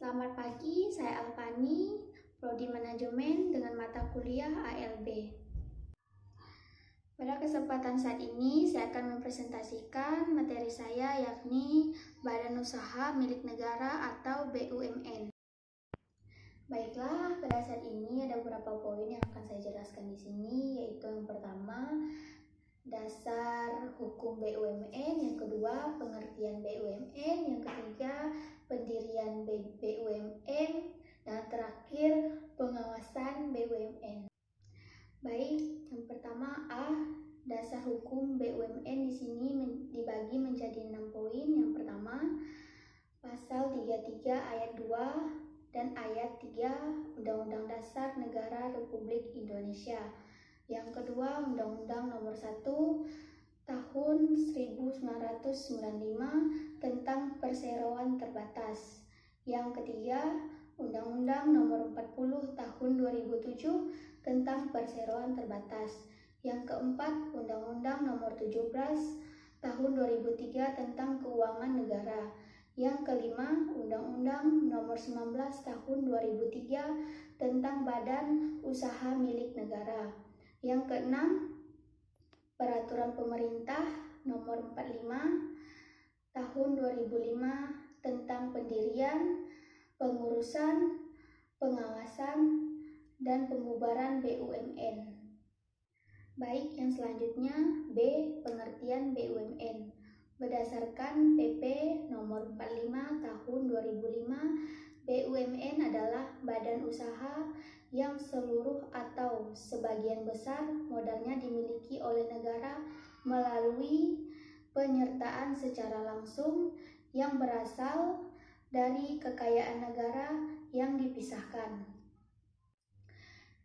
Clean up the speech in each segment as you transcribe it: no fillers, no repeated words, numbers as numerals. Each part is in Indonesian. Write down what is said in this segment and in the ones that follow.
Selamat pagi, saya Alfani, Prodi Manajemen dengan mata kuliah ALB. Pada kesempatan saat ini, saya akan mempresentasikan materi saya yakni Badan Usaha Milik Negara atau BUMN. Baiklah, pada saat ini ada beberapa poin yang akan saya jelaskan di sini, yaitu yang pertama, dasar hukum BUMN, yang kedua, pengertian BUMN, yang ketiga, pendirian BUMN, dan terakhir, pengawasan BUMN. Baik, yang pertama A, dasar hukum BUMN di sini dibagi menjadi 6 poin. Yang pertama, pasal 33 ayat 2 dan ayat 3 Undang-Undang Dasar Negara Republik Indonesia. Yang kedua, Undang-Undang Nomor 1 Tahun 1995 tentang Perseroan Terbatas. Yang ketiga, Undang-Undang Nomor 40 Tahun 2007 tentang Perseroan Terbatas. Yang keempat, Undang-Undang Nomor 17 Tahun 2003 tentang Keuangan Negara. Yang kelima, Undang-Undang Nomor 19 Tahun 2003 tentang Badan Usaha Milik Negara. Yang keenam, Peraturan Pemerintah Nomor 45 Tahun 2005 tentang pendirian, pengurusan, pengawasan, dan pembubaran BUMN. Baik, yang selanjutnya B, pengertian BUMN. Berdasarkan PP Nomor 45 Tahun 2005, BUMN adalah badan usaha yang seluruh atau sebagian besar modalnya dimiliki oleh negara melalui penyertaan secara langsung yang berasal dari kekayaan negara yang dipisahkan.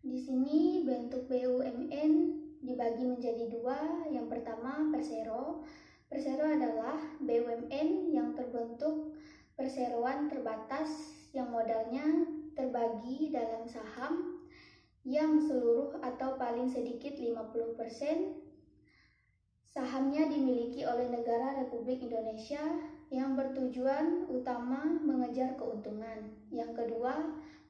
Di sini bentuk BUMN dibagi menjadi dua. Yang pertama, persero. Persero adalah BUMN yang terbentuk perseroan terbatas yang modalnya terbagi dalam saham yang seluruh atau paling sedikit 50% sahamnya dimiliki oleh negara Republik Indonesia yang bertujuan utama mengejar keuntungan. Yang kedua,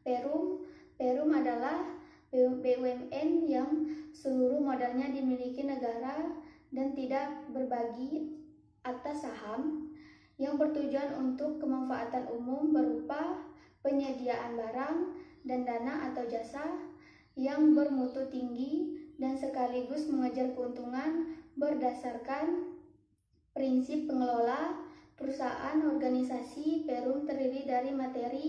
Perum. Perum adalah BUMN yang seluruh modalnya dimiliki negara dan tidak berbagi atas saham, yang bertujuan untuk kemanfaatan umum berupa penyediaan barang dan dana atau jasa yang bermutu tinggi dan sekaligus mengejar keuntungan berdasarkan prinsip pengelola perusahaan. Organisasi Perum terdiri dari materi,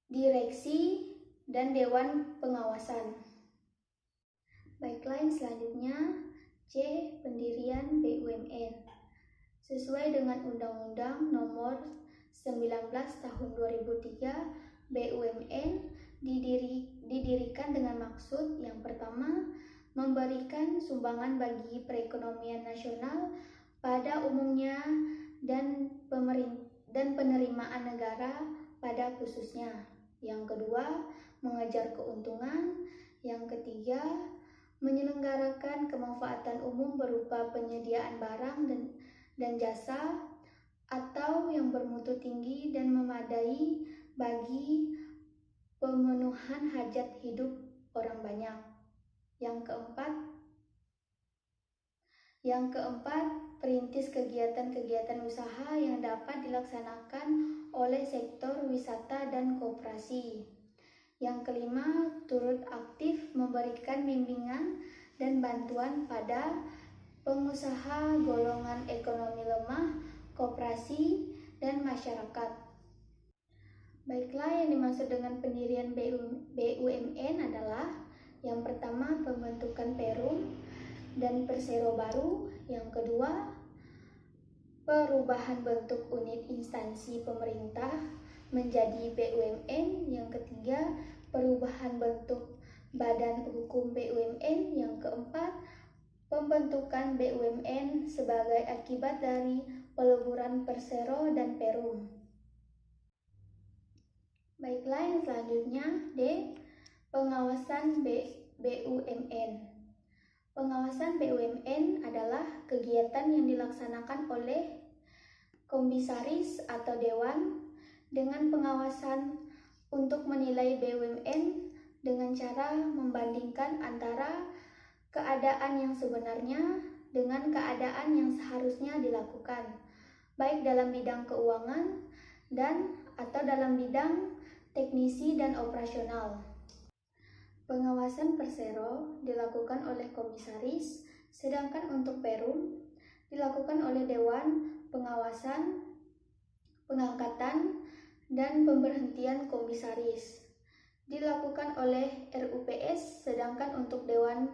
direksi, dan dewan pengawasan. Baiklah, yang selanjutnya C, pendirian BUMN. Sesuai dengan Undang-Undang Nomor 19 Tahun 2003, BUMN didirikan dengan maksud yang pertama, memberikan sumbangan bagi perekonomian nasional pada umumnya dan penerimaan negara pada khususnya. Yang kedua, mengejar keuntungan. Yang ketiga, menyelenggarakan kemanfaatan umum berupa penyediaan barang dan jasa atau yang bermutu tinggi dan memadai bagi pemenuhan hajat hidup orang banyak. Yang keempat, perintis kegiatan-kegiatan usaha yang dapat dilaksanakan oleh sektor wisata dan koperasi. Yang kelima, turut aktif memberikan bimbingan dan bantuan pada pengusaha golongan ekonomi lemah, koperasi, dan masyarakat. Baiklah, yang dimaksud dengan pendirian BUMN adalah yang pertama, pembentukan Perum dan Persero baru. Yang kedua, perubahan bentuk unit instansi pemerintah menjadi BUMN. Yang ketiga, perubahan bentuk badan hukum BUMN. Yang keempat, pembentukan BUMN sebagai akibat dari peleburan Persero dan Perum. Baiklah, yang selanjutnya D, pengawasan BUMN. Pengawasan BUMN adalah kegiatan yang dilaksanakan oleh komisaris atau dewan dengan pengawasan untuk menilai BUMN dengan cara membandingkan antara keadaan yang sebenarnya dengan keadaan yang seharusnya dilakukan, baik dalam bidang keuangan dan atau dalam bidang teknisi dan operasional. Pengawasan Persero dilakukan oleh komisaris, sedangkan untuk Perum dilakukan oleh Dewan Pengawasan, Pengangkatan, dan Pemberhentian Komisaris. Dilakukan oleh RUPS, sedangkan untuk Dewan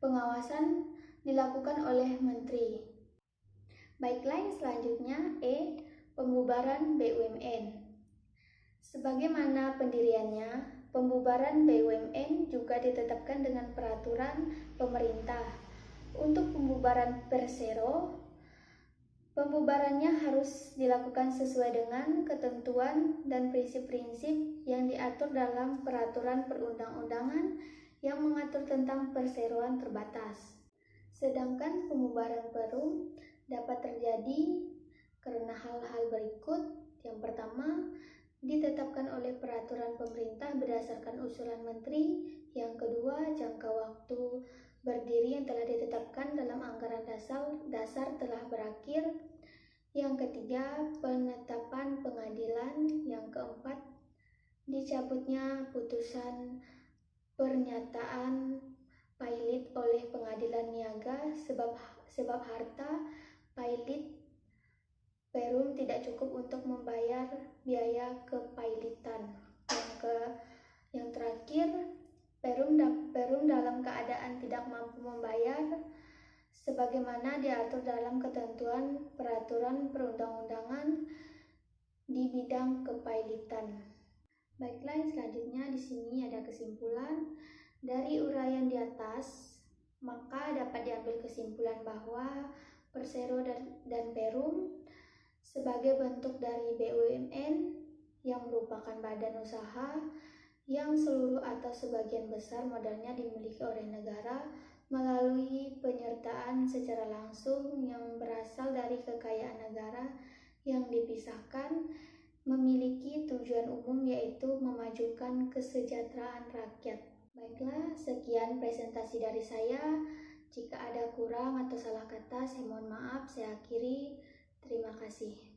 Pengawasan dilakukan oleh Menteri. Baiklah, yang selanjutnya E. Pembubaran BUMN. Sebagaimana pendiriannya, pembubaran BUMN juga ditetapkan dengan peraturan pemerintah. Untuk pembubaran Persero, pembubarannya harus dilakukan sesuai dengan ketentuan dan prinsip-prinsip yang diatur dalam peraturan perundang-undangan yang mengatur tentang perseroan terbatas. Sedangkan pembubaran Perum dapat terjadi karena hal-hal berikut. Yang pertama, ditetapkan oleh peraturan pemerintah berdasarkan usulan menteri. Yang kedua, jangka waktu berdiri yang telah ditetapkan dalam anggaran dasar telah berakhir. Yang ketiga, penetapan pengadilan. Yang keempat, dicabutnya putusan pernyataan pilot oleh pengadilan niaga sebab harta pilot Perum tidak cukup untuk membayar biaya kepailitan. Yang terakhir, Perum dalam keadaan tidak mampu membayar sebagaimana diatur dalam ketentuan peraturan perundang-undangan di bidang kepailitan. Baiklah, yang selanjutnya di sini ada kesimpulan. Dari uraian di atas, maka dapat diambil kesimpulan bahwa Persero dan Perum sebagai bentuk dari BUMN yang merupakan badan usaha yang seluruh atau sebagian besar modalnya dimiliki oleh negara melalui penyertaan secara langsung yang berasal dari kekayaan negara yang dipisahkan, memiliki tujuan umum yaitu memajukan kesejahteraan rakyat. Baiklah, sekian presentasi dari saya. Jika ada kurang atau salah kata, saya mohon maaf. Saya akhiri. Terima kasih.